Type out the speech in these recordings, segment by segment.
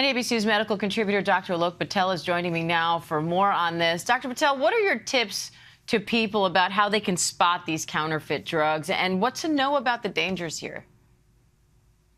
And ABC News medical contributor Dr. Alok Patel is joining me now for more on this. Dr. Patel, what are your tips to people about how they can spot these counterfeit drugs and what to know about the dangers here?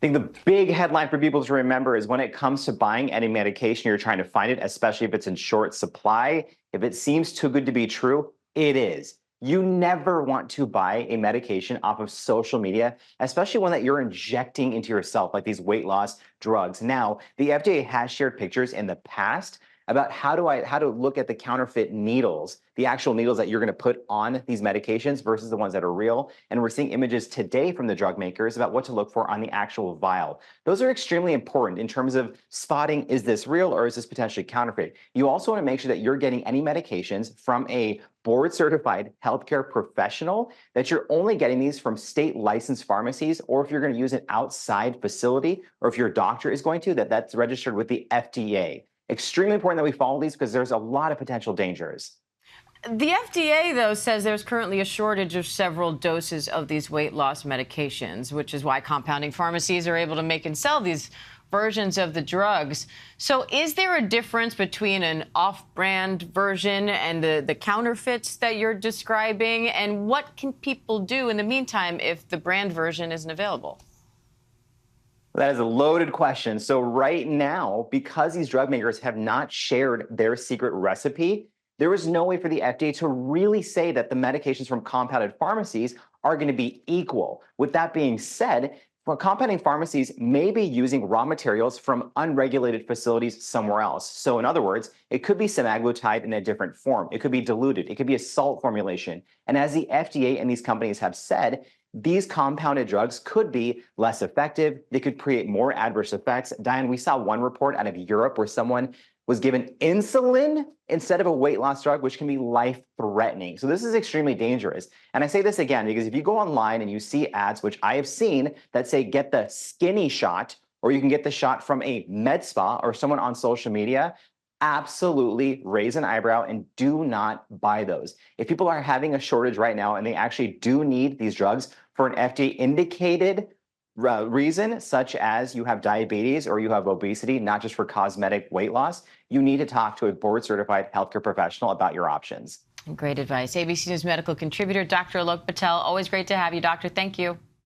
I think the big headline for people to remember is when it comes to buying any medication, you're trying to find it, especially if it's in short supply. If it seems too good to be true, it is. You never want to buy a medication off of social media, especially one that you're injecting into yourself, like these weight loss drugs. Now, the FDA has shared pictures in the past about how to look at the counterfeit needles, the actual needles that you're going to put on these medications versus the ones that are real. And we're seeing images today from the drug makers about what to look for on the actual vial. Those are extremely important in terms of spotting, is this real or is this potentially counterfeit? You also want to make sure that you're getting any medications from a board-certified healthcare professional, that you're only getting these from state licensed pharmacies, or if you're going to use an outside facility, or if your doctor is going to, that's registered with the FDA. Extremely important that we follow these because there's a lot of potential dangers. The FDA, though, says there's currently a shortage of several doses of these weight loss medications, which is why compounding pharmacies are able to make and sell these versions of the drugs. So is there a difference between an off-brand version and the counterfeits that you're describing? And what can people do in the meantime if the brand version isn't available? That is a loaded question. So right now, because these drug makers have not shared their secret recipe, there is no way for the FDA to really say that the medications from compounded pharmacies are going to be equal. With that being said, compounding pharmacies may be using raw materials from unregulated facilities somewhere else. So in other words, it could be semaglutide in a different form. It could be diluted. It could be a salt formulation. And as the FDA and these companies have said, these compounded drugs could be less effective. They could create more adverse effects. Diane, we saw one report out of Europe where someone was given insulin instead of a weight loss drug, which can be life-threatening. So this is extremely dangerous. And I say this again, because if you go online and you see ads, which I have seen, that say get the skinny shot, or you can get the shot from a med spa or someone on social media, absolutely raise an eyebrow and do not buy those. If people are having a shortage right now and they actually do need these drugs for an FDA-indicated reason, such as you have diabetes or you have obesity, not just for cosmetic weight loss, you need to talk to a board-certified healthcare professional about your options. Great advice. ABC News medical contributor Dr. Alok Patel. Always great to have you, doctor. Thank you.